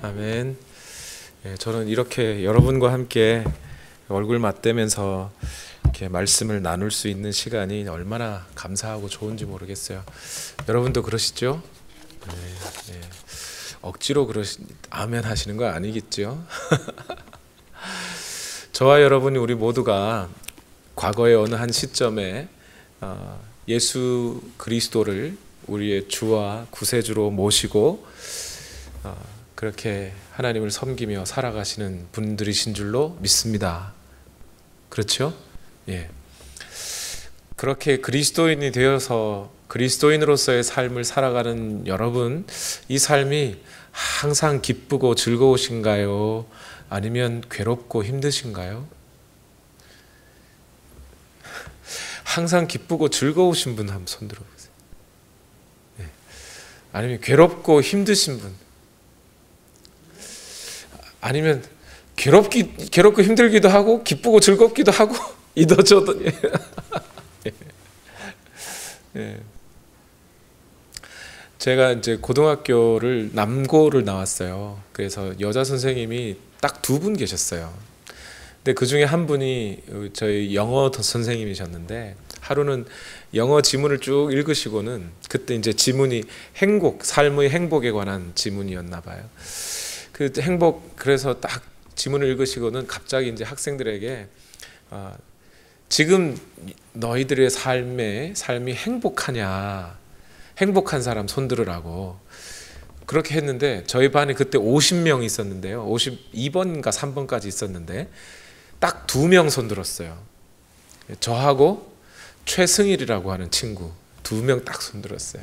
아멘. 저는 이렇게 여러분과 함께 얼굴 맞대면서 이렇게 말씀을 나눌 수 있는 시간이 얼마나 감사하고 좋은지 모르겠어요. 여러분도 그러시죠? 네. 억지로 아멘 하시는 거 아니겠죠? 저와 여러분이 우리 모두가 과거의 어느 한 시점에 예수 그리스도를 우리의 주와 구세주로 모시고 그렇게 하나님을 섬기며 살아가시는 분들이신 줄로 믿습니다. 그렇죠? 예. 그렇게 그리스도인이 되어서 그리스도인으로서의 삶을 살아가는 여러분, 이 삶이 항상 기쁘고 즐거우신가요? 아니면 괴롭고 힘드신가요? 항상 기쁘고 즐거우신 분 한번 손 들어보세요. 예. 아니면 괴롭고 힘드신 분, 아니면 괴롭고 힘들기도 하고 기쁘고 즐겁기도 하고 이도저도. 예. 제가 이제 고등학교를 남고를 나왔어요. 그래서 여자 선생님이 딱 두 분 계셨어요. 근데 그 중에 한 분이 저희 영어 선생님이셨는데, 하루는 영어 지문을 쭉 읽으시고는, 그때 이제 지문이 삶의 행복에 관한 지문이었나 봐요. 그 행복, 그래서 딱 지문을 읽으시고는 갑자기 이제 학생들에게 지금 너희들의 삶이 행복하냐, 행복한 사람 손 들으라고 그렇게 했는데, 저희 반에 그때 50명 있었는데요, 52번인가 3번까지 있었는데 딱 2명 손 들었어요. 저하고 최승일이라고 하는 친구 2명 딱 손 들었어요.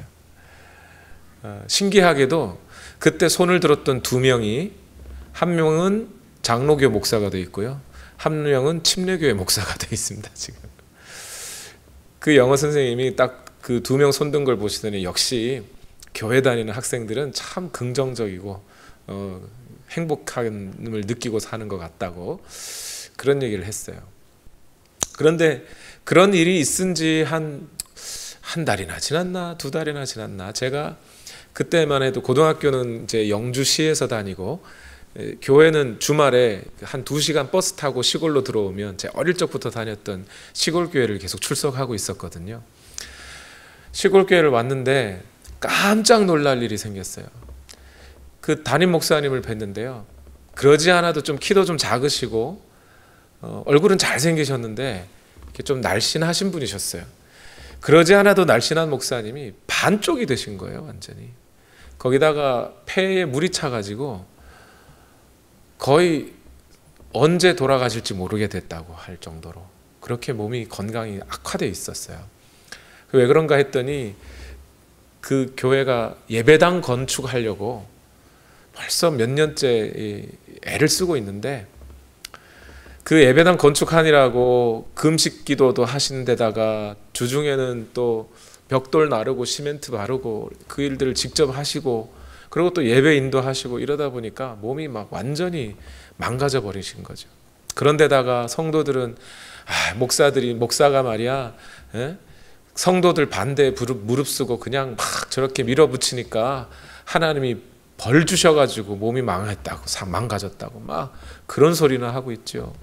신기하게도 그때 손을 들었던 2명이, 한 명은 장로교 목사가 되어 있고요, 한 명은 침례교회 목사가 되어 있습니다. 지금 그 영어 선생님이 딱 그 2명 손든 걸 보시더니 역시 교회 다니는 학생들은 참 긍정적이고 행복함을 느끼고 사는 것 같다고 그런 얘기를 했어요. 그런데 그런 일이 있은 지 한 달이나 지났나 2달이나 지났나, 제가 그때만 해도 고등학교는 이제 영주시에서 다니고, 교회는 주말에 한 2시간 버스 타고 시골로 들어오면 제 어릴 적부터 다녔던 시골 교회를 계속 출석하고 있었거든요. 시골 교회를 왔는데 깜짝 놀랄 일이 생겼어요. 그 담임 목사님을 뵀는데요, 그러지 않아도 좀 키도 좀 작으시고 얼굴은 잘생기셨는데 이렇게 좀 날씬하신 분이셨어요. 그러지 않아도 날씬한 목사님이 반쪽이 되신 거예요, 완전히. 거기다가 폐에 물이 차가지고 거의 언제 돌아가실지 모르게 됐다고 할 정도로 그렇게 몸이 건강이 악화되어 있었어요. 왜 그런가 했더니, 그 교회가 예배당 건축하려고 벌써 몇 년째 애를 쓰고 있는데, 그 예배당 건축하느라고 금식 기도도 하시는 데다가 주중에는 또 벽돌 나르고 시멘트 바르고 그 일들을 직접 하시고, 그리고 또 예배 인도하시고 이러다 보니까 몸이 막 완전히 망가져 버리신 거죠. 그런데다가 성도들은 목사가 말이야, 성도들 반대에 무릅쓰고 그냥 막 저렇게 밀어붙이니까 하나님이 벌 주셔가지고 몸이 망가졌다고 막 그런 소리나 하고 있죠.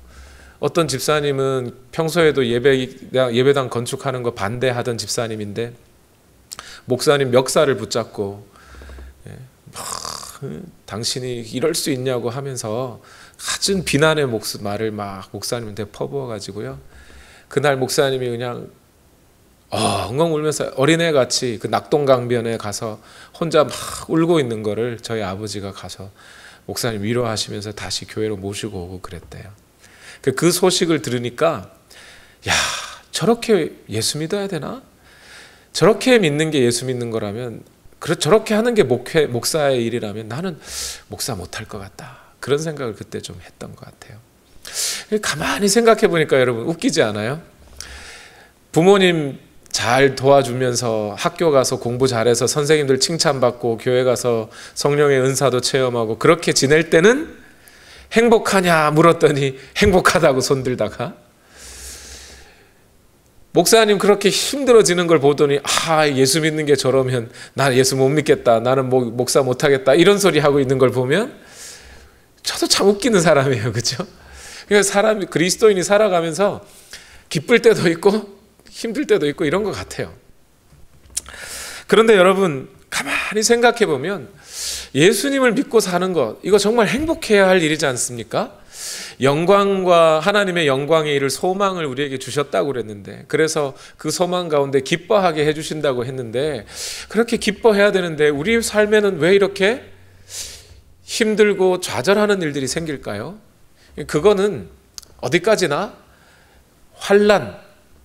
어떤 집사님은 평소에도 예배당 건축하는 거 반대하던 집사님인데, 목사님 멱살을 붙잡고 당신이 이럴 수 있냐고 하면서 갖은 비난의 말을 막 목사님한테 퍼부어가지고요, 그날 목사님이 그냥 엉엉 울면서 어린애같이 그 낙동강변에 가서 혼자 막 울고 있는 거를 저희 아버지가 가서 목사님 위로하시면서 다시 교회로 모시고 오고 그랬대요. 그 소식을 들으니까, 야, 저렇게 예수 믿어야 되나? 저렇게 믿는 게 예수 믿는 거라면, 저렇게 하는 게 목사의 일이라면 나는 목사 못할 것 같다, 그런 생각을 그때 좀 했던 것 같아요. 가만히 생각해 보니까 여러분, 웃기지 않아요? 부모님 잘 도와주면서 학교 가서 공부 잘해서 선생님들 칭찬받고 교회 가서 성령의 은사도 체험하고 그렇게 지낼 때는 행복하냐 물었더니 행복하다고 손들다가, 목사님 그렇게 힘들어지는 걸 보더니 예수 믿는 게 저러면 나 예수 못 믿겠다, 나는 목사 못하겠다, 이런 소리 하고 있는 걸 보면 저도 참 웃기는 사람이에요. 그렇죠? 그러니까 그리스도인이 살아가면서 기쁠 때도 있고 힘들 때도 있고 이런 것 같아요. 그런데 여러분 가만히 생각해 보면 예수님을 믿고 사는 것, 이거 정말 행복해야 할 일이지 않습니까? 영광과 하나님의 영광의 일을 소망을 우리에게 주셨다고 그랬는데, 그래서 그 소망 가운데 기뻐하게 해주신다고 했는데, 그렇게 기뻐해야 되는데 우리 삶에는 왜 이렇게 힘들고 좌절하는 일들이 생길까요? 그거는 어디까지나 환난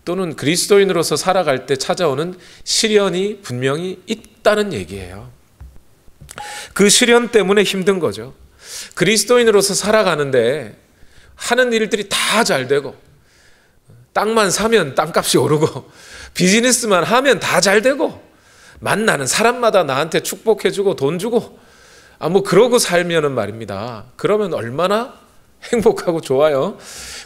또는 그리스도인으로서 살아갈 때 찾아오는 시련이 분명히 있다는 얘기예요. 그 시련 때문에 힘든 거죠. 그리스도인으로서 살아가는데 하는 일들이 다 잘 되고, 땅만 사면 땅값이 오르고, 비즈니스만 하면 다 잘 되고, 만나는 사람마다 나한테 축복해주고 돈 주고, 뭐 그러고 살면은 말입니다. 그러면 얼마나 행복하고 좋아요.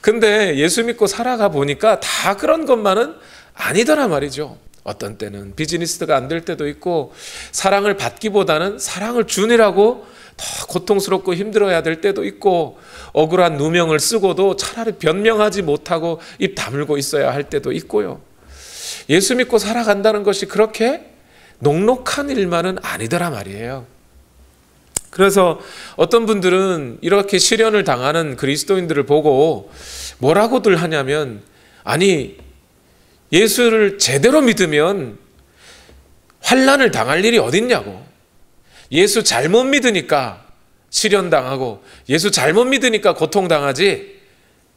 근데 예수 믿고 살아가 보니까 다 그런 것만은 아니더라 말이죠. 어떤 때는 비즈니스가 안 될 때도 있고, 사랑을 받기보다는 사랑을 주느라고 더 고통스럽고 힘들어야 될 때도 있고, 억울한 누명을 쓰고도 차라리 변명하지 못하고 입 다물고 있어야 할 때도 있고요. 예수 믿고 살아간다는 것이 그렇게 녹록한 일만은 아니더라 말이에요. 그래서 어떤 분들은 이렇게 시련을 당하는 그리스도인들을 보고 뭐라고들 하냐면, 아니 예수를 제대로 믿으면 환난을 당할 일이 어딨냐고, 예수 잘못 믿으니까 시련 당하고 예수 잘못 믿으니까 고통 당하지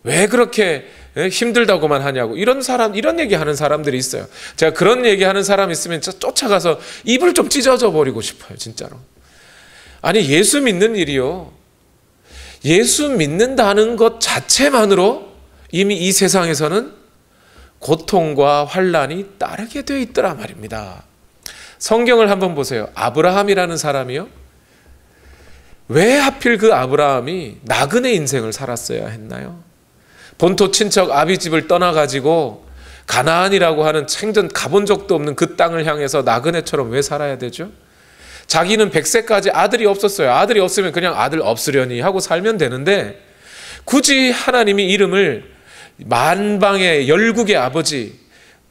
왜 그렇게 힘들다고만 하냐고, 이런 얘기하는 사람들이 있어요. 제가 그런 얘기하는 사람 있으면 쫓아가서 입을 좀 찢어져 버리고 싶어요, 진짜로. 아니 예수 믿는 일이요, 예수 믿는다는 것 자체만으로 이미 이 세상에서는 고통과 환난이 따르게 되어 있더라 말입니다. 성경을 한번 보세요. 아브라함이라는 사람이요, 왜 하필 그 아브라함이 나그네 인생을 살았어야 했나요? 본토 친척 아비 집을 떠나가지고 가나안이라고 하는 생전 가본 적도 없는 그 땅을 향해서 나그네처럼 왜 살아야 되죠? 자기는 100세까지 아들이 없었어요. 아들이 없으면 그냥 아들 없으려니 하고 살면 되는데, 굳이 하나님이 이름을 만방의 열국의 아버지,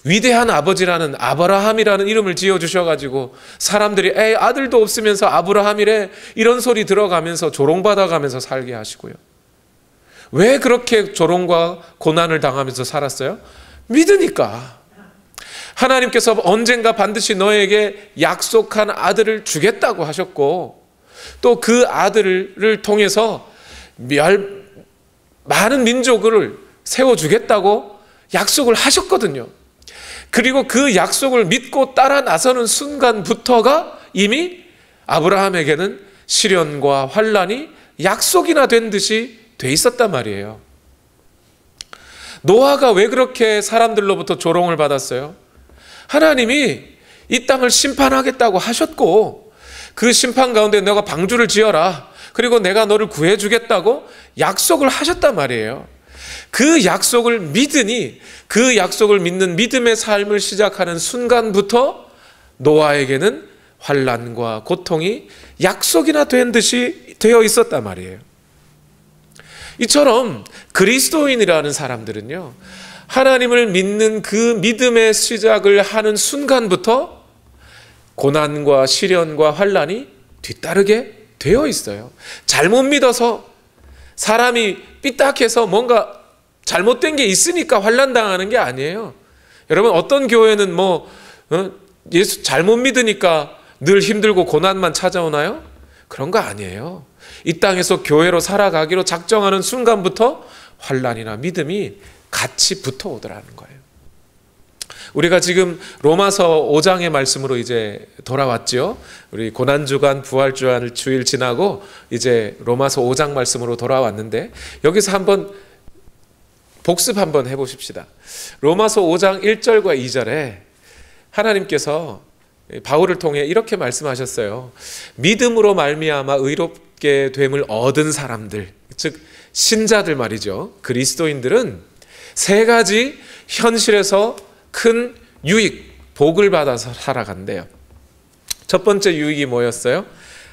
위대한 아버지라는 아브라함이라는 이름을 지어주셔가지고 사람들이 에이 아들도 없으면서 아브라함이래 이런 소리 들어가면서 조롱받아가면서 살게 하시고요. 왜 그렇게 조롱과 고난을 당하면서 살았어요? 믿으니까. 하나님께서 언젠가 반드시 너에게 약속한 아들을 주겠다고 하셨고, 또 그 아들을 통해서 많은 민족을 세워주겠다고 약속을 하셨거든요. 그리고 그 약속을 믿고 따라 나서는 순간부터가 이미 아브라함에게는 시련과 환난이 약속이나 된 듯이 돼 있었단 말이에요. 노아가 왜 그렇게 사람들로부터 조롱을 받았어요? 하나님이 이 땅을 심판하겠다고 하셨고, 그 심판 가운데 너가 방주를 지어라, 그리고 내가 너를 구해주겠다고 약속을 하셨단 말이에요. 그 약속을 믿으니, 그 약속을 믿는 믿음의 삶을 시작하는 순간부터 노아에게는 환난과 고통이 약속이나 된 듯이 되어 있었단 말이에요. 이처럼 그리스도인이라는 사람들은요, 하나님을 믿는 그 믿음의 시작을 하는 순간부터 고난과 시련과 환난이 뒤따르게 되어 있어요. 잘못 믿어서, 사람이 삐딱해서 뭔가 잘못된 게 있으니까 환난 당하는 게 아니에요. 여러분, 어떤 교회는 예수 잘못 믿으니까 늘 힘들고 고난만 찾아오나요? 그런 거 아니에요. 이 땅에서 교회로 살아가기로 작정하는 순간부터 환난이나 믿음이 같이 붙어오더라는 거예요. 우리가 지금 로마서 5장의 말씀으로 이제 돌아왔죠. 우리 고난주간 부활주간 주일 지나고 이제 로마서 5장 말씀으로 돌아왔는데, 여기서 한번 복습 한번 해보십시다. 로마서 5장 1절과 2절에 하나님께서 바울을 통해 이렇게 말씀하셨어요. 믿음으로 말미암아 의롭게 됨을 얻은 사람들, 즉 신자들 말이죠. 그리스도인들은 세 가지 현실에서 큰 유익, 복을 받아서 살아간대요. 첫 번째 유익이 뭐였어요?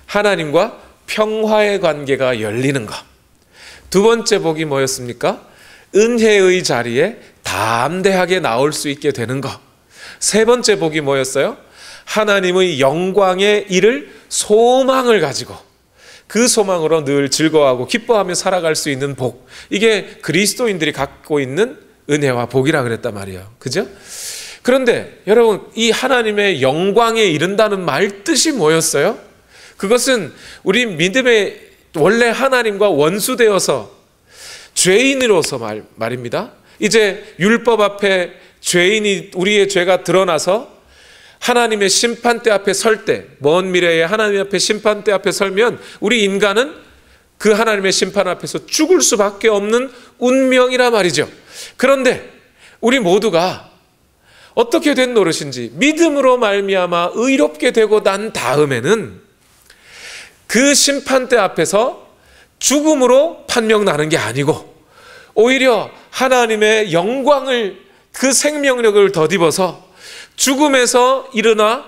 하나님과 평화의 관계가 열리는 것. 두 번째 복이 뭐였습니까? 은혜의 자리에 담대하게 나올 수 있게 되는 것. 세 번째 복이 뭐였어요? 하나님의 영광에 이를 소망을 가지고 그 소망으로 늘 즐거워하고 기뻐하며 살아갈 수 있는 복. 이게 그리스도인들이 갖고 있는 은혜와 복이라 그랬단 말이에요. 그죠? 그런데 여러분, 이 하나님의 영광에 이른다는 말 뜻이 뭐였어요? 그것은 우리 믿음의 원래 하나님과 원수되어서 죄인으로서 말입니다. 이제 율법 앞에 죄인이, 우리의 죄가 드러나서 하나님의 심판대 앞에 설 때, 먼 미래에 하나님 앞에 심판대 앞에 설면 우리 인간은 그 하나님의 심판 앞에서 죽을 수밖에 없는 운명이라 말이죠. 그런데 우리 모두가 어떻게 된 노릇인지 믿음으로 말미암아 의롭게 되고 난 다음에는 그 심판대 앞에서 죽음으로 판명나는 게 아니고 오히려 하나님의 영광을, 그 생명력을 덧입어서 죽음에서 일어나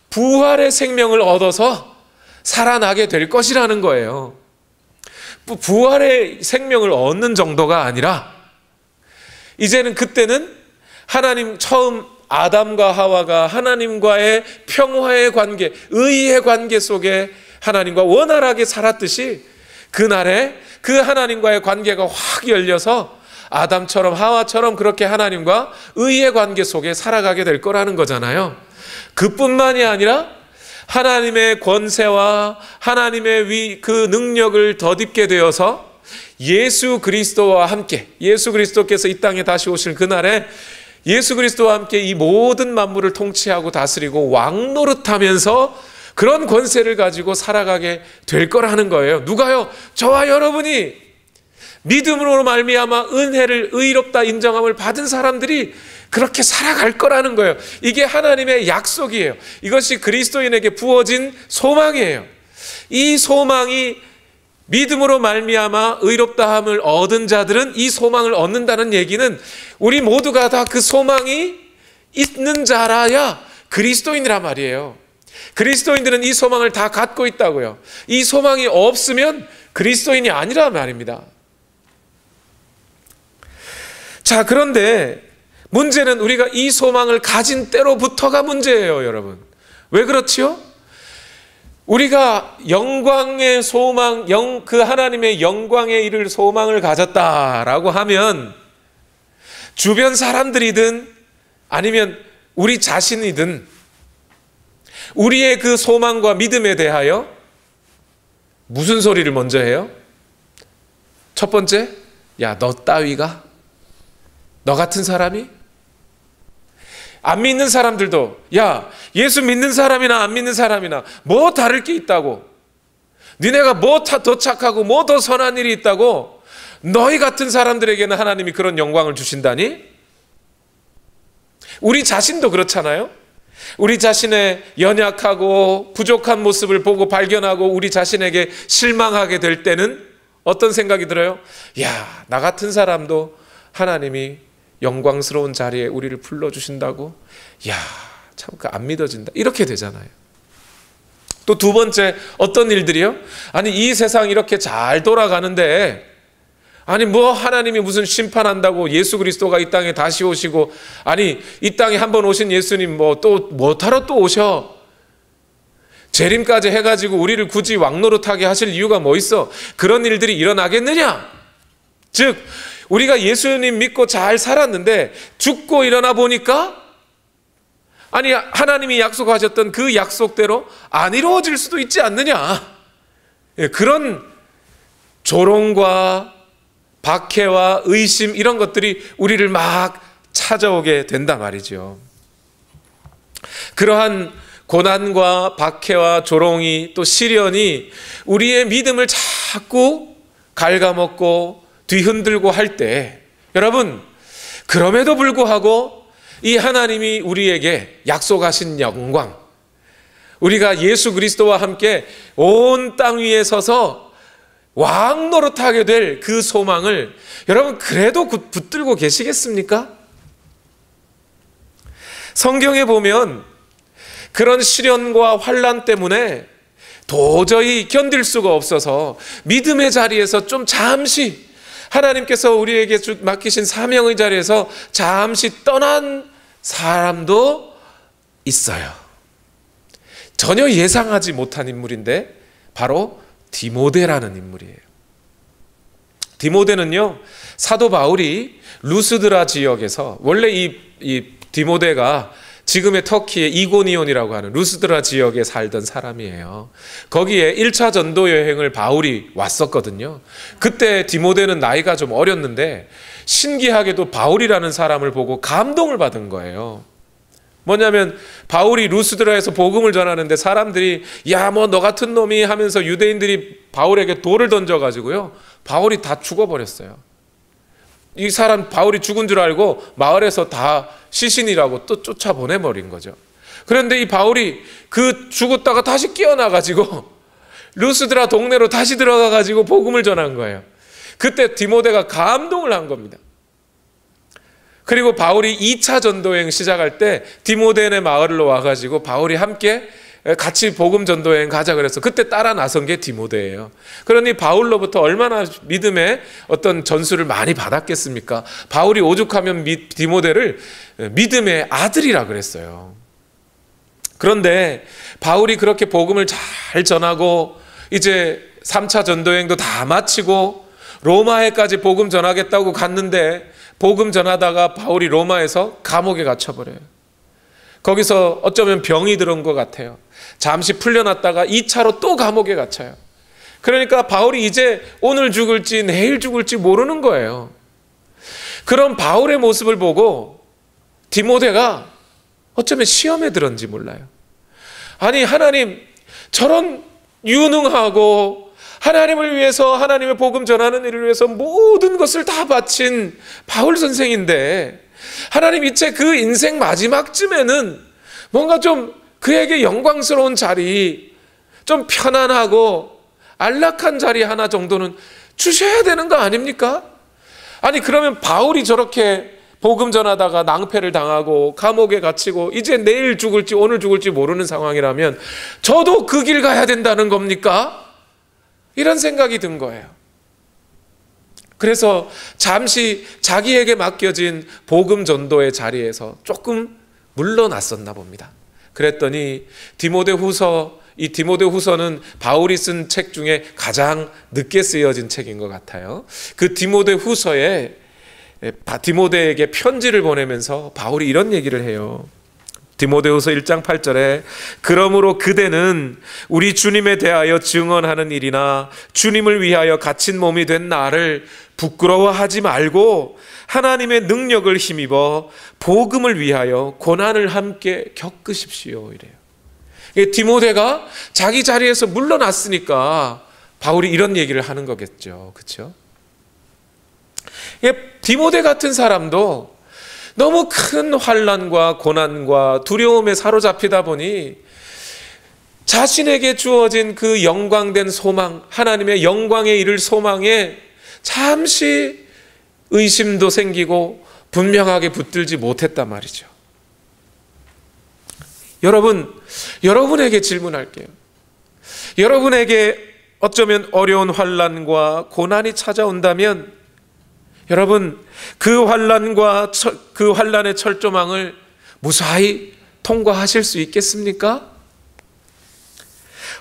부활의 생명을 얻어서 살아나게 될 것이라는 거예요. 부활의 생명을 얻는 정도가 아니라 이제는 그때는 하나님, 처음 아담과 하와가 하나님과의 평화의 관계, 의의 관계 속에 하나님과 원활하게 살았듯이 그날에 그 하나님과의 관계가 확 열려서 아담처럼 하와처럼 그렇게 하나님과 의의 관계 속에 살아가게 될 거라는 거잖아요. 그뿐만이 아니라 하나님의 권세와 하나님의 그 능력을 덧입게 되어서 예수 그리스도와 함께, 예수 그리스도께서 이 땅에 다시 오실 그날에 예수 그리스도와 함께 이 모든 만물을 통치하고 다스리고 왕노릇하면서 그런 권세를 가지고 살아가게 될 거라는 거예요. 누가요? 저와 여러분이 믿음으로 말미암아 은혜를, 의롭다 인정함을 받은 사람들이 그렇게 살아갈 거라는 거예요. 이게 하나님의 약속이에요. 이것이 그리스도인에게 부어진 소망이에요. 이 소망이 믿음으로 말미암아 의롭다함을 얻은 자들은 이 소망을 얻는다는 얘기는 우리 모두가 다 그 소망이 있는 자라야 그리스도인이란 말이에요. 그리스도인들은 이 소망을 다 갖고 있다고요. 이 소망이 없으면 그리스도인이 아니란 말입니다. 자, 그런데 문제는 우리가 이 소망을 가진 때로부터가 문제예요, 여러분. 왜 그렇지요? 우리가 영광의 소망, 그 하나님의 영광에 이를 소망을 가졌다라고 하면 주변 사람들이든 아니면 우리 자신이든 우리의 그 소망과 믿음에 대하여 무슨 소리를 먼저 해요? 첫 번째, 야, 너 따위가? 너 같은 사람이? 안 믿는 사람들도 야, 예수 믿는 사람이나 안 믿는 사람이나 뭐 다를 게 있다고, 니네가 뭐 더 착하고 뭐 더 선한 일이 있다고 너희 같은 사람들에게는 하나님이 그런 영광을 주신다니? 우리 자신도 그렇잖아요. 우리 자신의 연약하고 부족한 모습을 보고 발견하고 우리 자신에게 실망하게 될 때는 어떤 생각이 들어요? 야, 나 같은 사람도 하나님이 영광스러운 자리에 우리를 불러주신다고? 야, 참 안 믿어진다. 이렇게 되잖아요. 또 두 번째, 어떤 일들이요? 아니, 이 세상 이렇게 잘 돌아가는데 아니 뭐 하나님이 무슨 심판한다고 예수 그리스도가 이 땅에 다시 오시고, 아니 이 땅에 한번 오신 예수님 뭐 또 뭐하러 또 오셔? 재림까지 해가지고 우리를 굳이 왕노릇하게 하실 이유가 뭐 있어? 그런 일들이 일어나겠느냐? 즉 우리가 예수님 믿고 잘 살았는데 죽고 일어나 보니까 아니 하나님이 약속하셨던 그 약속대로 안 이루어질 수도 있지 않느냐? 그런 조롱과 박해와 의심, 이런 것들이 우리를 막 찾아오게 된단 말이죠. 그러한 고난과 박해와 조롱이 또 시련이 우리의 믿음을 자꾸 갉아먹고 뒤흔들고 할 때, 여러분, 그럼에도 불구하고 이 하나님이 우리에게 약속하신 영광, 우리가 예수 그리스도와 함께 온 땅 위에 서서 왕 노릇하게 될 그 소망을 여러분 그래도 붙들고 계시겠습니까? 성경에 보면 그런 시련과 환난 때문에 도저히 견딜 수가 없어서 믿음의 자리에서 좀 잠시 하나님께서 우리에게 맡기신 사명의 자리에서 잠시 떠난 사람도 있어요. 전혀 예상하지 못한 인물인데 바로 디모데라는 인물이에요. 디모데는요, 사도 바울이 루스드라 지역에서, 원래 이 디모데가 지금의 터키의 이고니온이라고 하는 루스드라 지역에 살던 사람이에요. 거기에 1차 전도 여행을 바울이 왔었거든요. 그때 디모데는 나이가 좀 어렸는데 신기하게도 바울이라는 사람을 보고 감동을 받은 거예요. 뭐냐면 바울이 루스드라에서 복음을 전하는데 사람들이 야, 뭐 너 같은 놈이 하면서 유대인들이 바울에게 돌을 던져가지고요, 바울이 다 죽어버렸어요. 이 사람 바울이 죽은 줄 알고 마을에서 다 시신이라고 또 쫓아보내버린 거죠. 그런데 이 바울이 그 죽었다가 다시 깨어나가지고 루스드라 동네로 다시 들어가가지고 복음을 전한 거예요. 그때 디모데가 감동을 한 겁니다. 그리고 바울이 2차 전도여행 시작할 때 디모데네 마을로 와가지고 바울이 함께 같이 복음 전도여행 가자 그래서 그때 따라 나선 게 디모데예요. 그러니 바울로부터 얼마나 믿음의 어떤 전수를 많이 받았겠습니까? 바울이 오죽하면 디모데를 믿음의 아들이라 그랬어요. 그런데 바울이 그렇게 복음을 잘 전하고 이제 3차 전도여행도 다 마치고 로마에까지 복음 전하겠다고 갔는데 복음 전하다가 바울이 로마에서 감옥에 갇혀버려요. 거기서 어쩌면 병이 들은 것 같아요. 잠시 풀려났다가 2차로 또 감옥에 갇혀요. 그러니까 바울이 이제 오늘 죽을지 내일 죽을지 모르는 거예요. 그런 바울의 모습을 보고 디모데가 어쩌면 시험에 들었는지 몰라요. 아니, 하나님, 저런 유능하고 하나님을 위해서, 하나님의 복음 전하는 일을 위해서 모든 것을 다 바친 바울 선생인데 하나님 이제 그 인생 마지막쯤에는 뭔가 좀 그에게 영광스러운 자리, 좀 편안하고 안락한 자리 하나 정도는 주셔야 되는 거 아닙니까? 아니, 그러면 바울이 저렇게 복음 전하다가 낭패를 당하고 감옥에 갇히고 이제 내일 죽을지 오늘 죽을지 모르는 상황이라면 저도 그 길 가야 된다는 겁니까? 이런 생각이 든 거예요. 그래서 잠시 자기에게 맡겨진 복음 전도의 자리에서 조금 물러났었나 봅니다. 그랬더니 디모데후서, 이 디모데후서는 바울이 쓴 책 중에 가장 늦게 쓰여진 책인 것 같아요. 그 디모데후서에 디모데에게 편지를 보내면서 바울이 이런 얘기를 해요. 디모데후서 1장 8절에 그러므로 그대는 우리 주님에 대하여 증언하는 일이나 주님을 위하여 갇힌 몸이 된 나를 부끄러워하지 말고 하나님의 능력을 힘입어 복음을 위하여 고난을 함께 겪으십시오, 이래요. 디모데가 자기 자리에서 물러났으니까 바울이 이런 얘기를 하는 거겠죠. 그렇죠? 디모데 같은 사람도 너무 큰 환난과 고난과 두려움에 사로잡히다 보니 자신에게 주어진 그 영광된 소망, 하나님의 영광에 이를 소망에 잠시 의심도 생기고 분명하게 붙들지 못했단 말이죠. 여러분에게 질문할게요. 여러분에게 어쩌면 어려운 환난과 고난이 찾아온다면 여러분, 그 환난과 그 환난의 철조망을 무사히 통과하실 수 있겠습니까?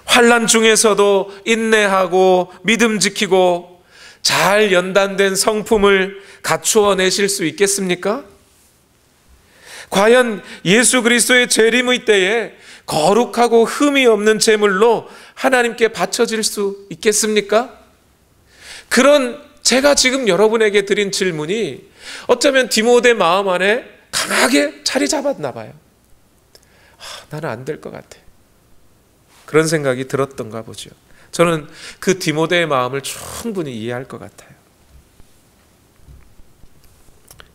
환난 중에서도 인내하고 믿음 지키고 잘 연단된 성품을 갖추어 내실 수 있겠습니까? 과연 예수 그리스도의 재림의 때에 거룩하고 흠이 없는 제물로 하나님께 바쳐질 수 있겠습니까? 그런 제가 지금 여러분에게 드린 질문이 어쩌면 디모데 마음 안에 강하게 자리 잡았나 봐요. 나는 안 될 것 같아. 그런 생각이 들었던가 보죠. 저는 그 디모데의 마음을 충분히 이해할 것 같아요.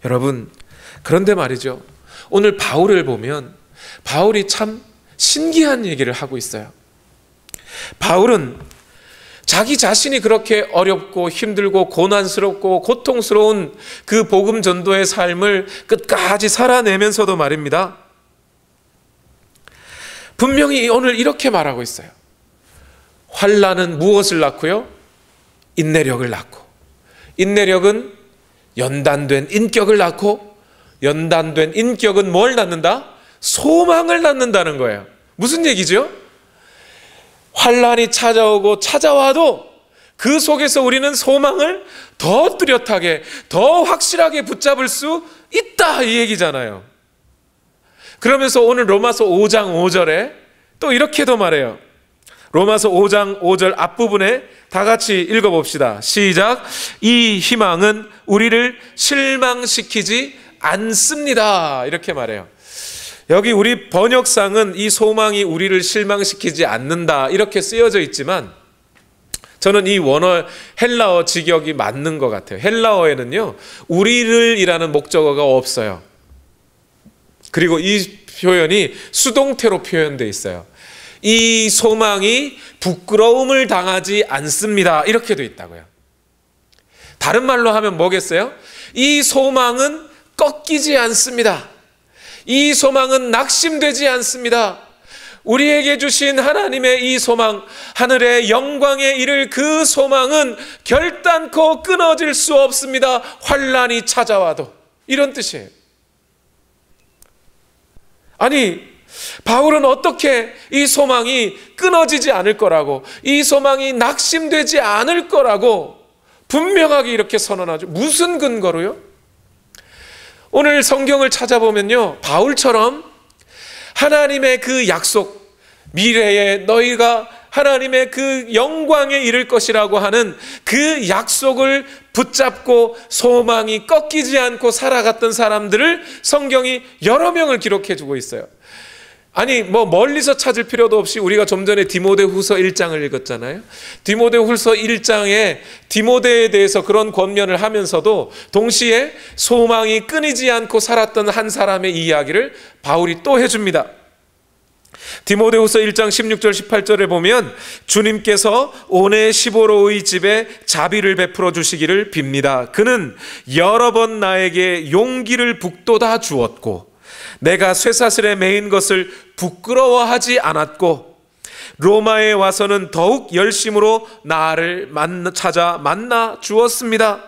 여러분, 그런데 말이죠. 오늘 바울을 보면 바울이 참 신기한 얘기를 하고 있어요. 바울은 자기 자신이 그렇게 어렵고 힘들고 고난스럽고 고통스러운 그 복음 전도의 삶을 끝까지 살아내면서도 말입니다. 분명히 오늘 이렇게 말하고 있어요. 환난은 무엇을 낳고요? 인내력을 낳고, 인내력은 연단된 인격을 낳고, 연단된 인격은 뭘 낳는다? 소망을 낳는다는 거예요. 무슨 얘기죠? 환난이 찾아오고 찾아와도 그 속에서 우리는 소망을 더 뚜렷하게, 더 확실하게 붙잡을 수 있다, 이 얘기잖아요. 그러면서 오늘 로마서 5장 5절에 또 이렇게도 말해요. 로마서 5장 5절 앞부분에 다 같이 읽어봅시다. 시작. 이 희망은 우리를 실망시키지 않습니다. 이렇게 말해요. 여기 우리 번역상은 이 소망이 우리를 실망시키지 않는다 이렇게 쓰여져 있지만, 저는 이 원어 헬라어 직역이 맞는 것 같아요. 헬라어에는요, 우리를 이라는 목적어가 없어요. 그리고 이 표현이 수동태로 표현되어 있어요. 이 소망이 부끄러움을 당하지 않습니다. 이렇게 돼 있다고요. 다른 말로 하면 뭐겠어요? 이 소망은 꺾이지 않습니다. 이 소망은 낙심되지 않습니다. 우리에게 주신 하나님의 이 소망, 하늘의 영광에 이를 그 소망은 결단코 끊어질 수 없습니다. 환난이 찾아와도. 이런 뜻이에요. 아니, 바울은 어떻게 이 소망이 끊어지지 않을 거라고, 이 소망이 낙심되지 않을 거라고 분명하게 이렇게 선언하죠. 무슨 근거로요? 오늘 성경을 찾아보면요, 바울처럼 하나님의 그 약속, 미래에 너희가 하나님의 그 영광에 이를 것이라고 하는 그 약속을 붙잡고 소망이 꺾이지 않고 살아갔던 사람들을 성경이 여러 명을 기록해 주고 있어요. 아니, 멀리서 찾을 필요도 없이 우리가 좀 전에 디모데후서 1장을 읽었잖아요. 디모데후서 1장에 디모데에 대해서 그런 권면을 하면서도 동시에 소망이 끊이지 않고 살았던 한 사람의 이야기를 바울이 또 해줍니다. 디모데후서 1장 16절 18절에 보면 주님께서 오네시보로의 집에 자비를 베풀어 주시기를 빕니다. 그는 여러 번 나에게 용기를 북돋아 주었고 내가 쇠사슬에 매인 것을 부끄러워하지 않았고 로마에 와서는 더욱 열심으로 나를 찾아 만나 주었습니다.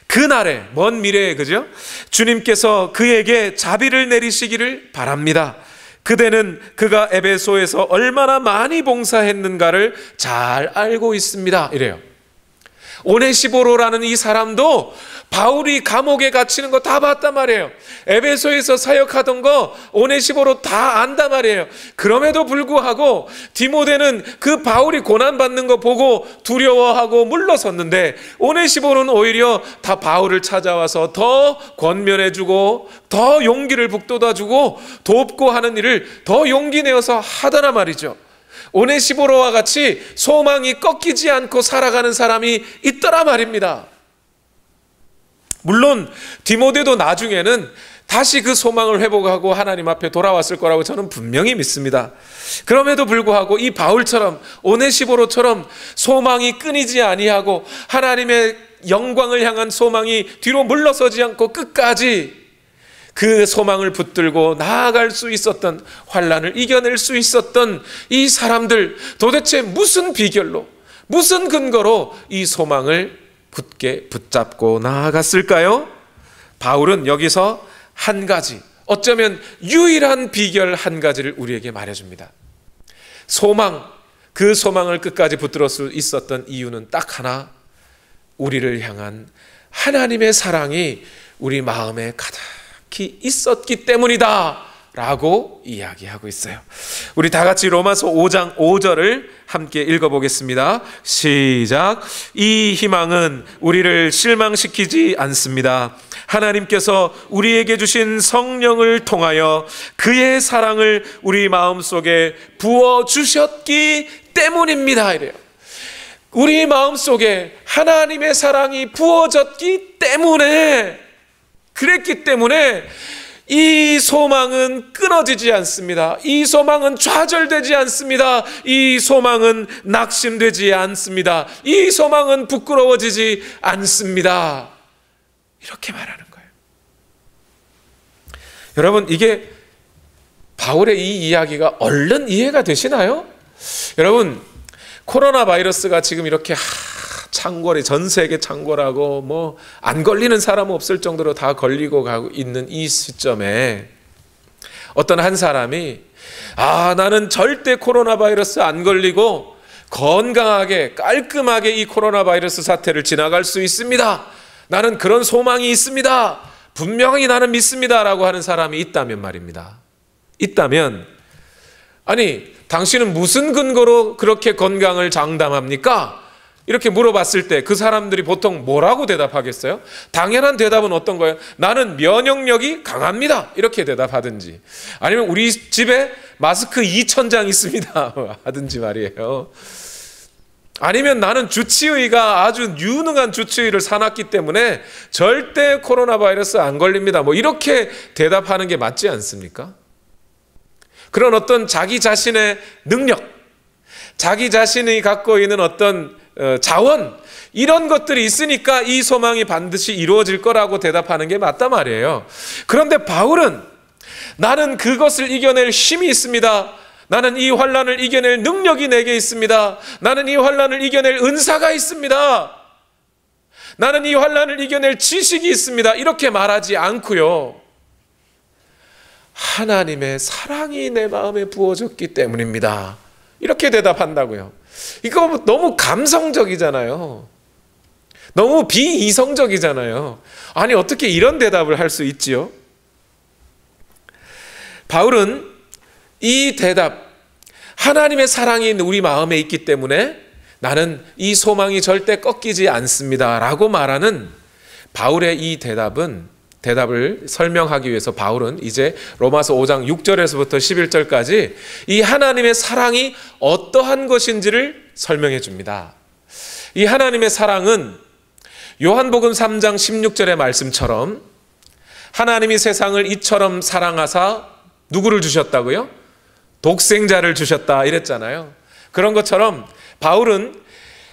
그날에, 먼 미래에, 그죠? 주님께서 그에게 자비를 내리시기를 바랍니다. 그대는 그가 에베소에서 얼마나 많이 봉사했는가를 잘 알고 있습니다. 이래요. 오네시보로라는 이 사람도 바울이 감옥에 갇히는 거 다 봤단 말이에요. 에베소에서 사역하던 거 오네시보로 다 안단 말이에요. 그럼에도 불구하고 디모데는 그 바울이 고난받는 거 보고 두려워하고 물러섰는데, 오네시보로는 오히려 다 바울을 찾아와서 더 권면해주고 더 용기를 북돋아주고 돕고 하는 일을 더 용기 내어서 하더라 말이죠. 오네시보로와 같이 소망이 꺾이지 않고 살아가는 사람이 있더라 말입니다. 물론 디모데도 나중에는 다시 그 소망을 회복하고 하나님 앞에 돌아왔을 거라고 저는 분명히 믿습니다. 그럼에도 불구하고 이 바울처럼, 오네시보로처럼 소망이 끊이지 아니하고 하나님의 영광을 향한 소망이 뒤로 물러서지 않고 끝까지 그 소망을 붙들고 나아갈 수 있었던, 환난을 이겨낼 수 있었던 이 사람들, 도대체 무슨 비결로, 무슨 근거로 이 소망을 굳게 붙잡고 나아갔을까요? 바울은 여기서 한 가지, 어쩌면 유일한 비결 한 가지를 우리에게 말해줍니다. 소망, 그 소망을 끝까지 붙들 수 있었던 이유는 딱 하나, 우리를 향한 하나님의 사랑이 우리 마음에 가득히 있었기 때문이다 라고 이야기하고 있어요. 우리 다 같이 로마서 5장 5절을 함께 읽어보겠습니다. 시작. 이 희망은 우리를 실망시키지 않습니다. 하나님께서 우리에게 주신 성령을 통하여 그의 사랑을 우리 마음속에 부어주셨기 때문입니다. 이래요. 우리 마음속에 하나님의 사랑이 부어졌기 때문에, 그랬기 때문에 이 소망은 끊어지지 않습니다. 이 소망은 좌절되지 않습니다. 이 소망은 낙심되지 않습니다. 이 소망은 부끄러워지지 않습니다. 이렇게 말하는 거예요. 여러분, 이게 바울의 이 이야기가 얼른 이해가 되시나요? 여러분, 코로나 바이러스가 지금 이렇게 창궐이 전 세계 창궐하고 뭐 안 걸리는 사람 없을 정도로 다 걸리고 가고 있는 이 시점에 어떤 한 사람이 나는 절대 코로나 바이러스 안 걸리고 건강하게 깔끔하게 이 코로나 바이러스 사태를 지나갈 수 있습니다. 나는 그런 소망이 있습니다. 분명히 나는 믿습니다. 라고 하는 사람이 있다면 말입니다. 있다면, 아니, 당신은 무슨 근거로 그렇게 건강을 장담합니까? 이렇게 물어봤을 때 그 사람들이 보통 뭐라고 대답하겠어요? 당연한 대답은 어떤 거예요? 나는 면역력이 강합니다. 이렇게 대답하든지, 아니면 우리 집에 마스크 2,000장 있습니다. 하든지 말이에요. 아니면 나는 주치의가 아주 유능한 주치의를 사놨기 때문에 절대 코로나 바이러스 안 걸립니다. 뭐 이렇게 대답하는 게 맞지 않습니까? 그런 어떤 자기 자신의 능력, 자기 자신이 갖고 있는 어떤 자원, 이런 것들이 있으니까 이 소망이 반드시 이루어질 거라고 대답하는 게 맞단 말이에요. 그런데 바울은 나는 그것을 이겨낼 힘이 있습니다. 나는 이 환난을 이겨낼 능력이 내게 있습니다. 나는 이 환난을 이겨낼 은사가 있습니다. 나는 이 환난을 이겨낼 지식이 있습니다. 이렇게 말하지 않고요. 하나님의 사랑이 내 마음에 부어졌기 때문입니다. 이렇게 대답한다고요. 이거 너무 감성적이잖아요. 너무 비이성적이잖아요. 아니, 어떻게 이런 대답을 할 수 있지요? 바울은 이 대답, 하나님의 사랑이 우리 마음에 있기 때문에 나는 이 소망이 절대 꺾이지 않습니다 라고 말하는 바울의 이 대답을 설명하기 위해서 바울은 이제 로마서 5장 6절에서부터 11절까지 이 하나님의 사랑이 어떠한 것인지를 설명해 줍니다. 이 하나님의 사랑은 요한복음 3장 16절의 말씀처럼 하나님이 세상을 이처럼 사랑하사 누구를 주셨다고요? 독생자를 주셨다 이랬잖아요. 그런 것처럼 바울은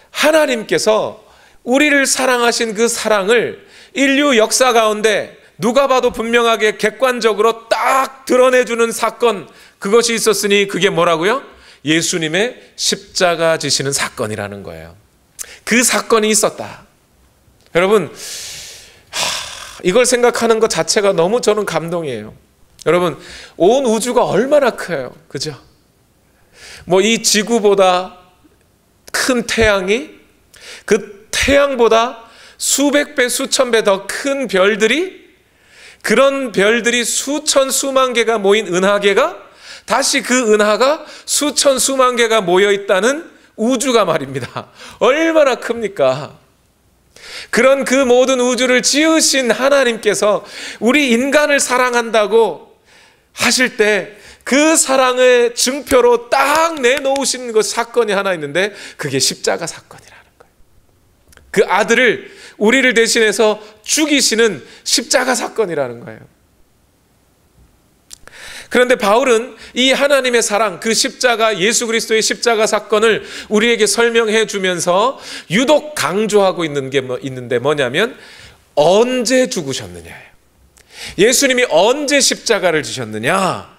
하나님께서 우리를 사랑하신 그 사랑을 인류 역사 가운데 누가 봐도 분명하게 객관적으로 딱 드러내주는 사건, 그것이 있었으니 그게 뭐라고요? 예수님의 십자가 지시는 사건이라는 거예요. 그 사건이 있었다. 여러분, 이걸 생각하는 것 자체가 너무 저는 감동이에요. 여러분, 온 우주가 얼마나 커요. 그죠? 뭐 이 지구보다 큰 태양이, 그 태양보다 수백 배, 수천 배 더 큰 별들이, 그런 별들이 수천, 수만 개가 모인 은하계가, 다시 그 은하가 수천, 수만 개가 모여 있다는 우주가 말입니다. 얼마나 큽니까? 그런 그 모든 우주를 지으신 하나님께서 우리 인간을 사랑한다고 하실 때 그 사랑의 증표로 딱 내놓으신 그 사건이 하나 있는데 그게 십자가 사건이라는 거예요. 그 아들을, 우리를 대신해서 죽이시는 십자가 사건이라는 거예요. 그런데 바울은 이 하나님의 사랑, 그 십자가, 예수 그리스도의 십자가 사건을 우리에게 설명해 주면서 유독 강조하고 있는데 뭐냐면 언제 죽으셨느냐예요. 예수님이 언제 십자가를 지셨느냐,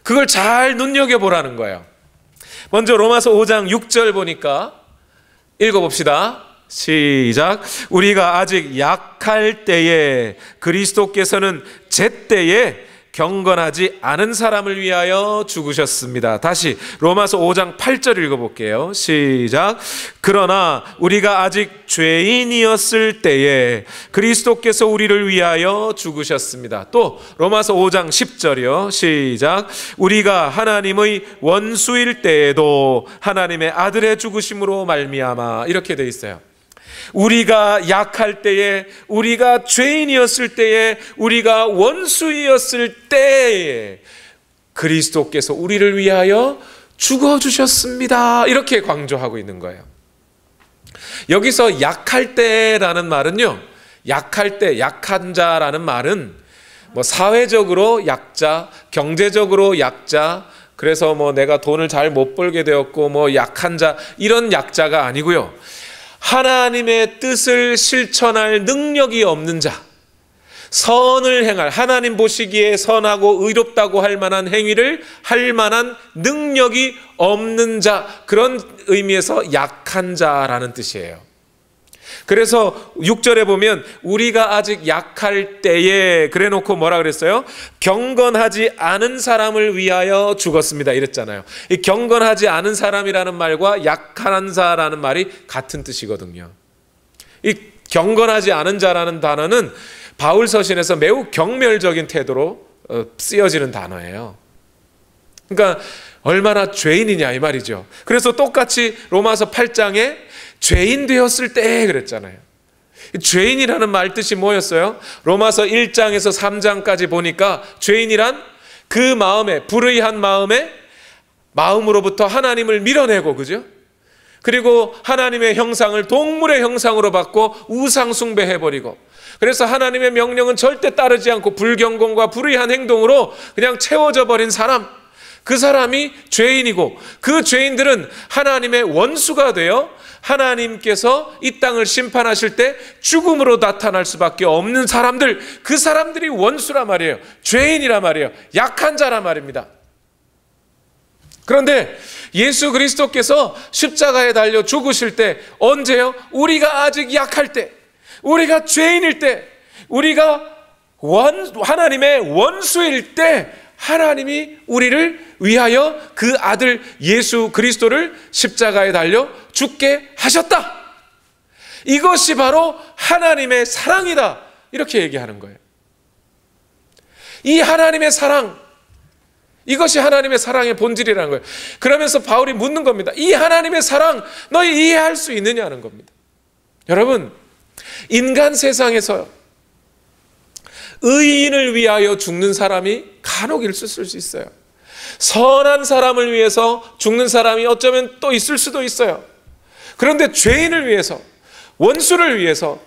그걸 잘 눈여겨보라는 거예요. 먼저 로마서 5장 6절 보니까 읽어봅시다. 시작. 우리가 아직 약할 때에 그리스도께서는 제때에 경건하지 않은 사람을 위하여 죽으셨습니다. 다시 로마서 5장 8절 읽어볼게요. 시작. 그러나 우리가 아직 죄인이었을 때에 그리스도께서 우리를 위하여 죽으셨습니다. 또 로마서 5장 10절이요. 시작. 우리가 하나님의 원수일 때에도 하나님의 아들의 죽으심으로 말미암아, 이렇게 돼 있어요. 우리가 약할 때에, 우리가 죄인이었을 때에, 우리가 원수이었을 때에 그리스도께서 우리를 위하여 죽어주셨습니다. 이렇게 강조하고 있는 거예요. 여기서 약할 때라는 말은요, 약할 때, 약한 자라는 말은 뭐 사회적으로 약자, 경제적으로 약자, 그래서 뭐 내가 돈을 잘 못 벌게 되었고 뭐 약한 자, 이런 약자가 아니고요. 하나님의 뜻을 실천할 능력이 없는 자, 선을 행할, 하나님 보시기에 선하고 의롭다고 할 만한 행위를 할 만한 능력이 없는 자, 그런 의미에서 약한 자라는 뜻이에요. 그래서 6절에 보면 우리가 아직 약할 때에 그래 놓고 뭐라 그랬어요? 경건하지 않은 사람을 위하여 죽었습니다 이랬잖아요. 이 경건하지 않은 사람이라는 말과 약한 자라는 말이 같은 뜻이거든요. 이 경건하지 않은 자라는 단어는 바울 서신에서 매우 경멸적인 태도로 쓰여지는 단어예요. 그러니까 얼마나 죄인이냐 이 말이죠. 그래서 똑같이 로마서 8장에 죄인 되었을 때 그랬잖아요. 죄인이라는 말 뜻이 뭐였어요? 로마서 1장에서 3장까지 보니까 죄인이란 그 마음에, 불의한 마음으로부터 하나님을 밀어내고, 그죠? 그리고 하나님의 형상을 동물의 형상으로 받고 우상 숭배해버리고, 그래서 하나님의 명령은 절대 따르지 않고 불경건과 불의한 행동으로 그냥 채워져 버린 사람, 그 사람이 죄인이고, 그 죄인들은 하나님의 원수가 되어 하나님께서 이 땅을 심판하실 때 죽음으로 나타날 수밖에 없는 사람들, 그 사람들이 원수란 말이에요. 죄인이란 말이에요. 약한 자란 말입니다. 그런데 예수 그리스도께서 십자가에 달려 죽으실 때 언제요? 우리가 아직 약할 때, 우리가 죄인일 때, 우리가 하나님의 원수일 때 하나님이 우리를 위하여 그 아들 예수 그리스도를 십자가에 달려 죽게 하셨다. 이것이 바로 하나님의 사랑이다. 이렇게 얘기하는 거예요. 이 하나님의 사랑, 이것이 하나님의 사랑의 본질이라는 거예요. 그러면서 바울이 묻는 겁니다. 이 하나님의 사랑 너희 이해할 수 있느냐는 겁니다. 여러분, 인간 세상에서 의인을 위하여 죽는 사람이 간혹 있을 수 있어요. 선한 사람을 위해서 죽는 사람이 어쩌면 또 있을 수도 있어요. 그런데 죄인을 위해서, 원수를 위해서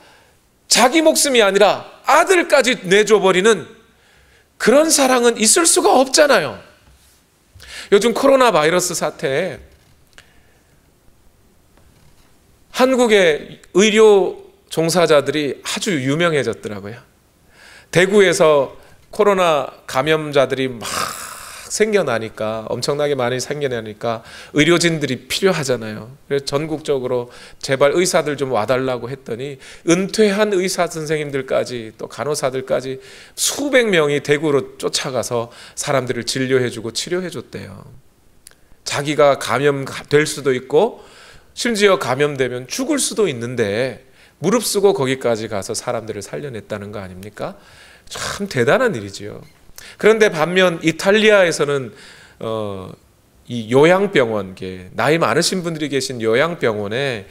자기 목숨이 아니라 아들까지 내줘버리는 그런 사랑은 있을 수가 없잖아요. 요즘 코로나 바이러스 사태에 한국의 의료 종사자들이 아주 유명해졌더라고요. 대구에서 코로나 감염자들이 막 생겨나니까, 엄청나게 많이 생겨나니까 의료진들이 필요하잖아요. 그래서 전국적으로 제발 의사들 좀 와달라고 했더니 은퇴한 의사 선생님들까지 또 간호사들까지 수백 명이 대구로 쫓아가서 사람들을 진료해주고 치료해줬대요. 자기가 감염될 수도 있고 심지어 감염되면 죽을 수도 있는데 무릅쓰고 거기까지 가서 사람들을 살려냈다는 거 아닙니까? 참 대단한 일이지요. 그런데 반면 이탈리아에서는 이 요양병원, 나이 많으신 분들이 계신 요양병원에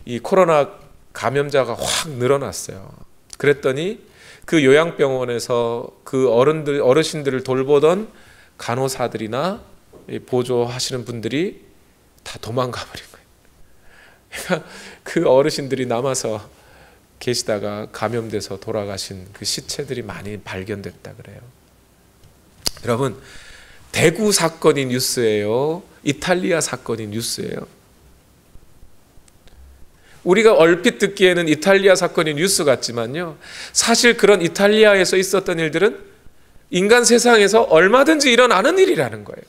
이 코로나 감염자가 확 늘어났어요. 그랬더니 그 요양병원에서 그 어르신들을 돌보던 간호사들이나 보조하시는 분들이 다 도망가 버린 거예요. 그러니까 그 어르신들이 남아서 계시다가 감염돼서 돌아가신 그 시체들이 많이 발견됐다 그래요. 여러분, 대구 사건이 뉴스예요? 이탈리아 사건이 뉴스예요? 우리가 얼핏 듣기에는 이탈리아 사건이 뉴스 같지만요, 사실 그런 이탈리아에서 있었던 일들은 인간 세상에서 얼마든지 일어나는 일이라는 거예요.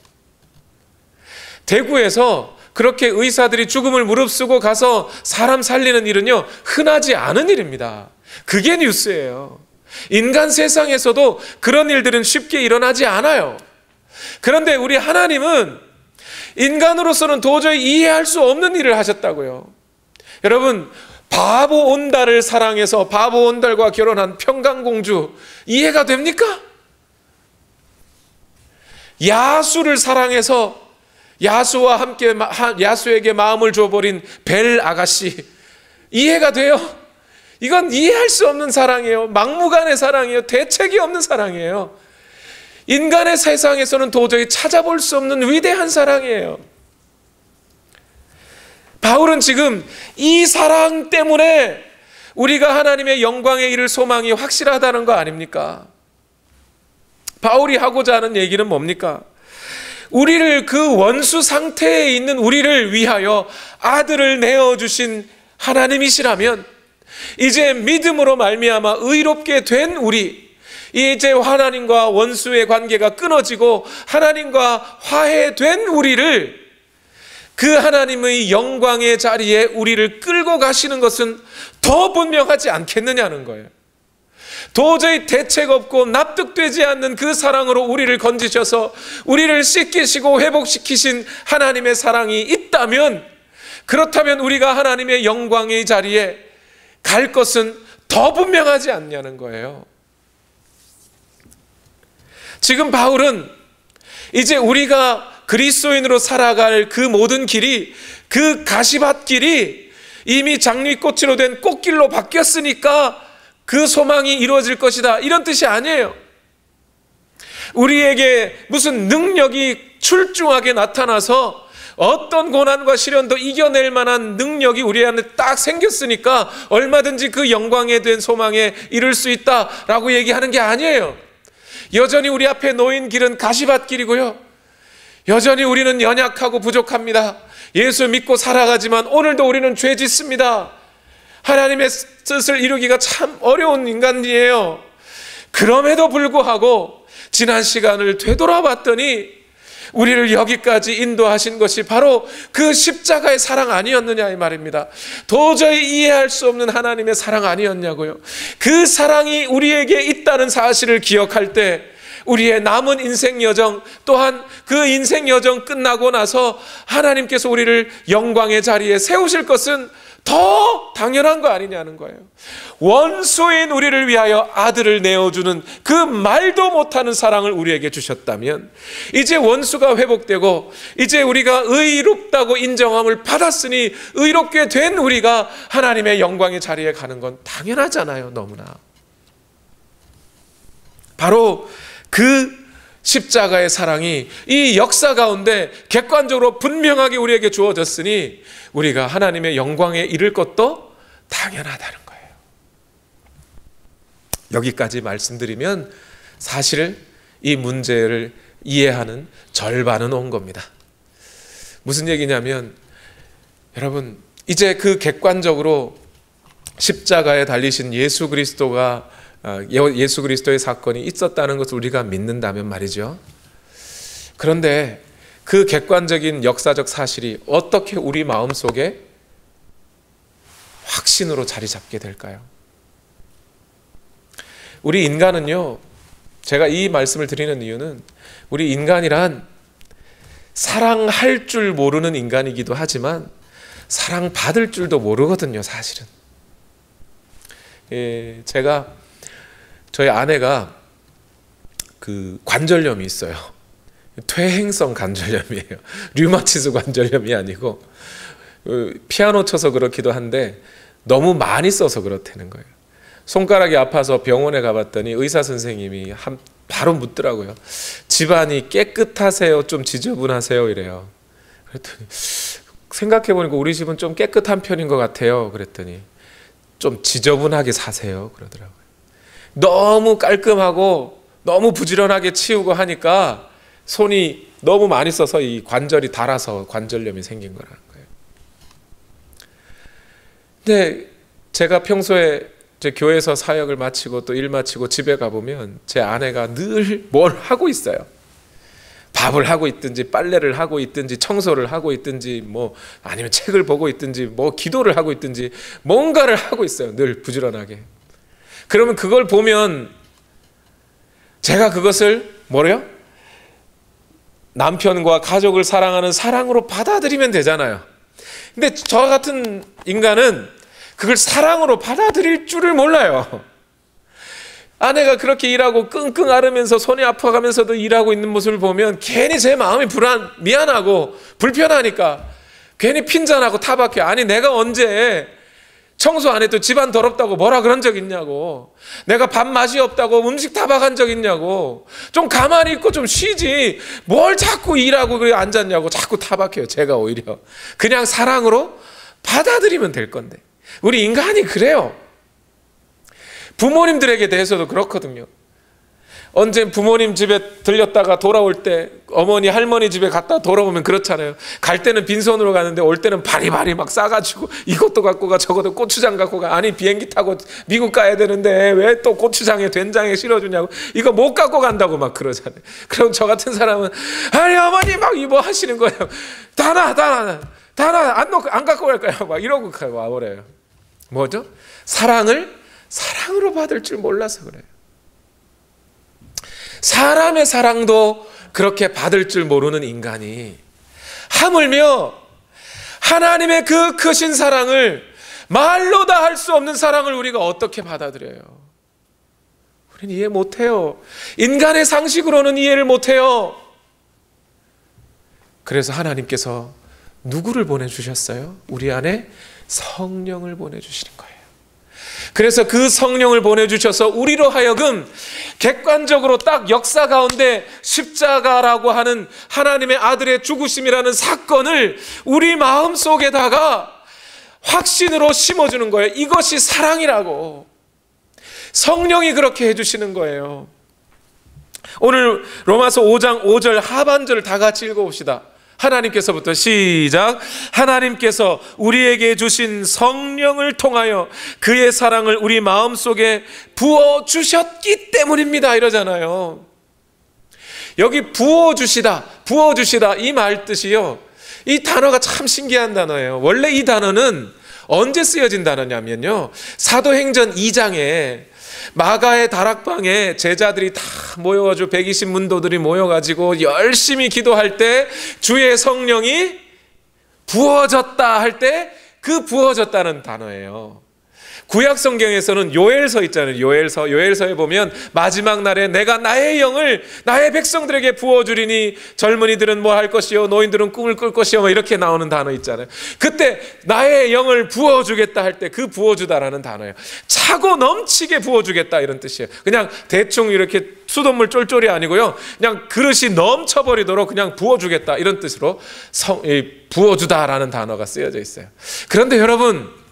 대구에서 그렇게 의사들이 죽음을 무릅쓰고 가서 사람 살리는 일은요, 흔하지 않은 일입니다. 그게 뉴스예요. 인간 세상에서도 그런 일들은 쉽게 일어나지 않아요. 그런데 우리 하나님은 인간으로서는 도저히 이해할 수 없는 일을 하셨다고요. 여러분, 바보 온달을 사랑해서 바보 온달과 결혼한 평강공주 이해가 됩니까? 야수를 사랑해서 야수와 함께 야수에게 마음을 줘버린 벨 아가씨 이해가 돼요? 이건 이해할 수 없는 사랑이에요. 막무가내 사랑이에요. 대책이 없는 사랑이에요. 인간의 세상에서는 도저히 찾아볼 수 없는 위대한 사랑이에요. 바울은 지금 이 사랑 때문에 우리가 하나님의 영광에 이를 소망이 확실하다는 거 아닙니까? 바울이 하고자 하는 얘기는 뭡니까? 우리를 그 원수 상태에 있는 우리를 위하여 아들을 내어주신 하나님이시라면 이제 믿음으로 말미암아 의롭게 된 우리, 이제 하나님과 원수의 관계가 끊어지고 하나님과 화해된 우리를 그 하나님의 영광의 자리에 우리를 끌고 가시는 것은 더 분명하지 않겠느냐는 거예요. 도저히 대책 없고 납득되지 않는 그 사랑으로 우리를 건지셔서 우리를 씻기시고 회복시키신 하나님의 사랑이 있다면, 그렇다면 우리가 하나님의 영광의 자리에 갈 것은 더 분명하지 않냐는 거예요. 지금 바울은 이제 우리가 그리스도인으로 살아갈 그 모든 길이, 그 가시밭 길이 이미 장미꽃으로 된 꽃길로 바뀌었으니까 그 소망이 이루어질 것이다, 이런 뜻이 아니에요. 우리에게 무슨 능력이 출중하게 나타나서 어떤 고난과 시련도 이겨낼 만한 능력이 우리 안에 딱 생겼으니까 얼마든지 그 영광에 된 소망에 이를 수 있다라고 얘기하는 게 아니에요. 여전히 우리 앞에 놓인 길은 가시밭 길이고요, 여전히 우리는 연약하고 부족합니다. 예수 믿고 살아가지만 오늘도 우리는 죄 짓습니다. 하나님의 뜻을 이루기가 참 어려운 인간이에요. 그럼에도 불구하고 지난 시간을 되돌아봤더니 우리를 여기까지 인도하신 것이 바로 그 십자가의 사랑 아니었느냐, 이 말입니다. 도저히 이해할 수 없는 하나님의 사랑 아니었냐고요. 그 사랑이 우리에게 있다는 사실을 기억할 때 우리의 남은 인생 여정, 또한 그 인생 여정 끝나고 나서 하나님께서 우리를 영광의 자리에 세우실 것은 더 당연한 거 아니냐는 거예요. 원수인 우리를 위하여 아들을 내어주는 그 말도 못하는 사랑을 우리에게 주셨다면, 이제 원수가 회복되고 이제 우리가 의롭다고 인정함을 받았으니 의롭게 된 우리가 하나님의 영광의 자리에 가는 건 당연하잖아요. 너무나. 바로 그 십자가의 사랑이 이 역사 가운데 객관적으로 분명하게 우리에게 주어졌으니 우리가 하나님의 영광에 이를 것도 당연하다는 거예요. 여기까지 말씀드리면 사실 이 문제를 이해하는 절반은 온 겁니다. 무슨 얘기냐면, 여러분, 이제 그 객관적으로 십자가에 달리신 예수 그리스도의 사건이 있었다는 것을 우리가 믿는다면 말이죠. 그런데 그 객관적인 역사적 사실이 어떻게 우리 마음속에 확신으로 자리 잡게 될까요? 우리 인간은요, 제가 이 말씀을 드리는 이유는 우리 인간이란 사랑할 줄 모르는 인간이기도 하지만 사랑받을 줄도 모르거든요, 사실은. 저희 아내가 그 관절염이 있어요. 퇴행성 관절염이에요. 류마티스 관절염이 아니고, 피아노 쳐서 그렇기도 한데 너무 많이 써서 그렇다는 거예요. 손가락이 아파서 병원에 가봤더니 의사 선생님이 바로 묻더라고요. 집안이 깨끗하세요? 좀 지저분하세요? 이래요. 그랬더니 생각해보니까 우리 집은 좀 깨끗한 편인 것 같아요. 그랬더니 좀 지저분하게 사세요? 그러더라고요. 너무 깔끔하고 너무 부지런하게 치우고 하니까 손이 너무 많이 써서 이 관절이 닳아서 관절염이 생긴 거라는 거예요. 근데 제가 평소에 제 교회에서 사역을 마치고 또 일 마치고 집에 가보면 제 아내가 늘 뭘 하고 있어요. 밥을 하고 있든지 빨래를 하고 있든지 청소를 하고 있든지 뭐 아니면 책을 보고 있든지 뭐 기도를 하고 있든지 뭔가를 하고 있어요. 늘 부지런하게. 그러면 그걸 보면 제가 그것을 뭐래요? 남편과 가족을 사랑하는 사랑으로 받아들이면 되잖아요. 근데 저 같은 인간은 그걸 사랑으로 받아들일 줄을 몰라요. 아내가 그렇게 일하고 끙끙 앓으면서 손이 아파가면서도 일하고 있는 모습을 보면 괜히 제 마음이 미안하고 불편하니까 괜히 핀잔하고 타박해. 아니 내가 언제 청소 안 해도 집안 더럽다고 뭐라 그런 적 있냐고. 내가 밥 맛이 없다고 음식 타박한 적 있냐고. 좀 가만히 있고 좀 쉬지. 뭘 자꾸 일하고 그래 앉았냐고 자꾸 타박해요. 제가 오히려 그냥 사랑으로 받아들이면 될 건데. 우리 인간이 그래요. 부모님들에게 대해서도 그렇거든요. 언제 부모님 집에 들렸다가 돌아올 때 어머니 할머니 집에 갔다 돌아오면 그렇잖아요. 갈 때는 빈손으로 가는데 올 때는 바리바리 막 싸가지고 이것도 갖고 가 저것도 고추장 갖고 가. 아니 비행기 타고 미국 가야 되는데 왜 또 고추장에 된장에 실어주냐고. 이거 못 갖고 간다고 막 그러잖아요. 그럼 저 같은 사람은 아니 어머니 막 이거 하시는 거예요. 다나 안 갖고 갈 거야 막 이러고 와버려요. 뭐죠? 사랑으로 받을 줄 몰라서 그래요. 사람의 사랑도 그렇게 받을 줄 모르는 인간이 하물며 하나님의 그 크신 사랑을 말로 다 할 수 없는 사랑을 우리가 어떻게 받아들여요? 우리는 이해 못해요. 인간의 상식으로는 이해를 못해요. 그래서 하나님께서 누구를 보내주셨어요? 우리 안에 성령을 보내주시는 거예요. 그래서 그 성령을 보내주셔서 우리로 하여금 객관적으로 딱 역사 가운데 십자가라고 하는 하나님의 아들의 죽으심이라는 사건을 우리 마음속에다가 확신으로 심어주는 거예요. 이것이 사랑이라고. 성령이 그렇게 해주시는 거예요. 오늘 로마서 5장 5절 하반절을 다 같이 읽어봅시다. 하나님께서부터 시작. 하나님께서 우리에게 주신 성령을 통하여 그의 사랑을 우리 마음속에 부어주셨기 때문입니다 이러잖아요. 여기 부어주시다 이 말 뜻이요, 이 단어가 참 신기한 단어예요. 원래 이 단어는 언제 쓰여진 단어냐면요, 사도행전 2장에 마가의 다락방에 제자들이 다 모여가지고 120문도들이 모여가지고 열심히 기도할 때 주의 성령이 부어졌다 할 때 그 부어졌다는 단어예요. 구약 성경에서는 요엘서 있잖아요. 요엘서에 보면 마지막 날에 내가 나의 영을 나의 백성들에게 부어주리니 젊은이들은 뭐 할 것이요 노인들은 꿈을 꿀 것이요 뭐 이렇게 나오는 단어 있잖아요. 그때 나의 영을 부어주겠다 할 때 그 부어주다라는 단어예요. 차고 넘치게 부어주겠다 이런 뜻이에요. 그냥 대충 이렇게 수돗물 쫄쫄이 아니고요, 그냥 그릇이 넘쳐버리도록 그냥 부어주겠다 이런 뜻으로 부어주다라는 단어가 쓰여져 있어요. 그런데 여러분,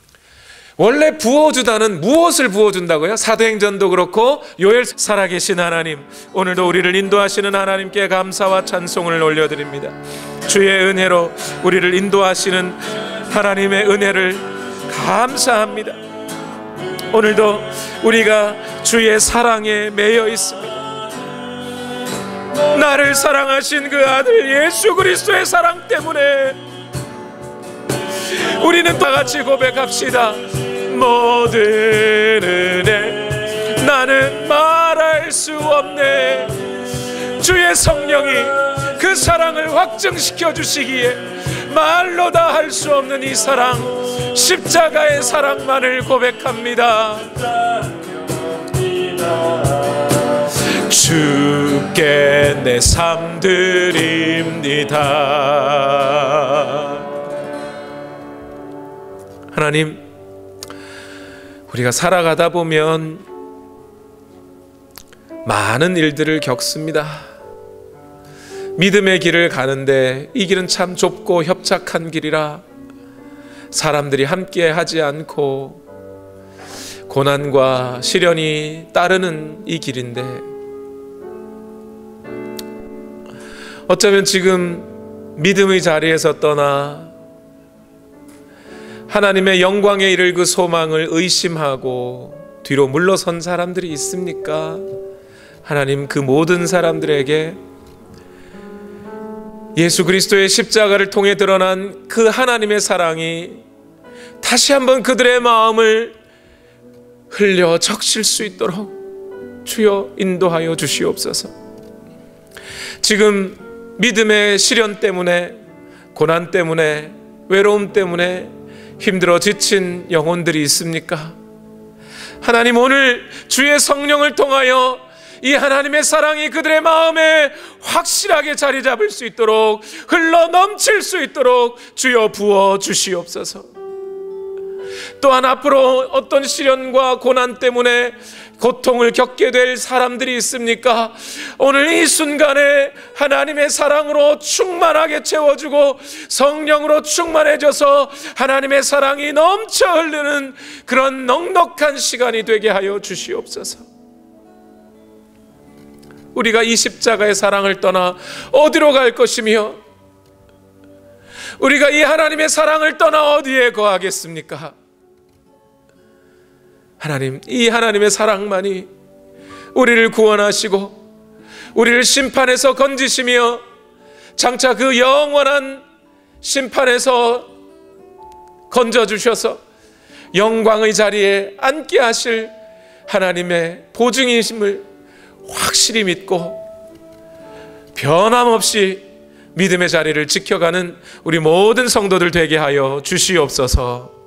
원래 부어주다는 무엇을 부어준다고요? 사도행전도 그렇고 요엘 살아계신 하나님, 오늘도 우리를 인도하시는 하나님께 감사와 찬송을 올려드립니다. 주의 은혜로 우리를 인도하시는 하나님의 은혜를 감사합니다. 오늘도 우리가 주의 사랑에 매여 있습니다. 나를 사랑하신 그 아들 예수 그리스도의 사랑 때문에 우리는 다 같이 고백합시다. 모든 은혜 나는 말할 수 없네. 주의 성령이 그 사랑을 확증시켜 주시기에 말로 다 할 수 없는 이 사랑, 십자가의 사랑만을 고백합니다. 주께 내 삶 드립니다. 하나님, 우리가 살아가다 보면 많은 일들을 겪습니다. 믿음의 길을 가는데 이 길은 참 좁고 협착한 길이라 사람들이 함께 하지 않고 고난과 시련이 따르는 이 길인데, 어쩌면 지금 믿음의 자리에서 떠나 하나님의 영광에 이를 그 소망을 의심하고 뒤로 물러선 사람들이 있습니까? 하나님, 그 모든 사람들에게 예수 그리스도의 십자가를 통해 드러난 그 하나님의 사랑이 다시 한번 그들의 마음을 흘려 적실 수 있도록 주여 인도하여 주시옵소서. 지금 믿음의 시련 때문에, 고난 때문에, 외로움 때문에 힘들어 지친 영혼들이 있습니까? 하나님, 오늘 주의 성령을 통하여 이 하나님의 사랑이 그들의 마음에 확실하게 자리 잡을 수 있도록, 흘러 넘칠 수 있도록 주여 부어 주시옵소서. 또한 앞으로 어떤 시련과 고난 때문에 고통을 겪게 될 사람들이 있습니까? 오늘 이 순간에 하나님의 사랑으로 충만하게 채워주고 성령으로 충만해져서 하나님의 사랑이 넘쳐 흐르는 그런 넉넉한 시간이 되게 하여 주시옵소서. 우리가 이 십자가의 사랑을 떠나 어디로 갈 것이며 우리가 이 하나님의 사랑을 떠나 어디에 거하겠습니까? 하나님, 이 하나님의 사랑만이 우리를 구원하시고 우리를 심판에서 건지시며 장차 그 영원한 심판에서 건져주셔서 영광의 자리에 앉게 하실 하나님의 보증이심을 확실히 믿고 변함없이 믿음의 자리를 지켜가는 우리 모든 성도들 되게 하여 주시옵소서.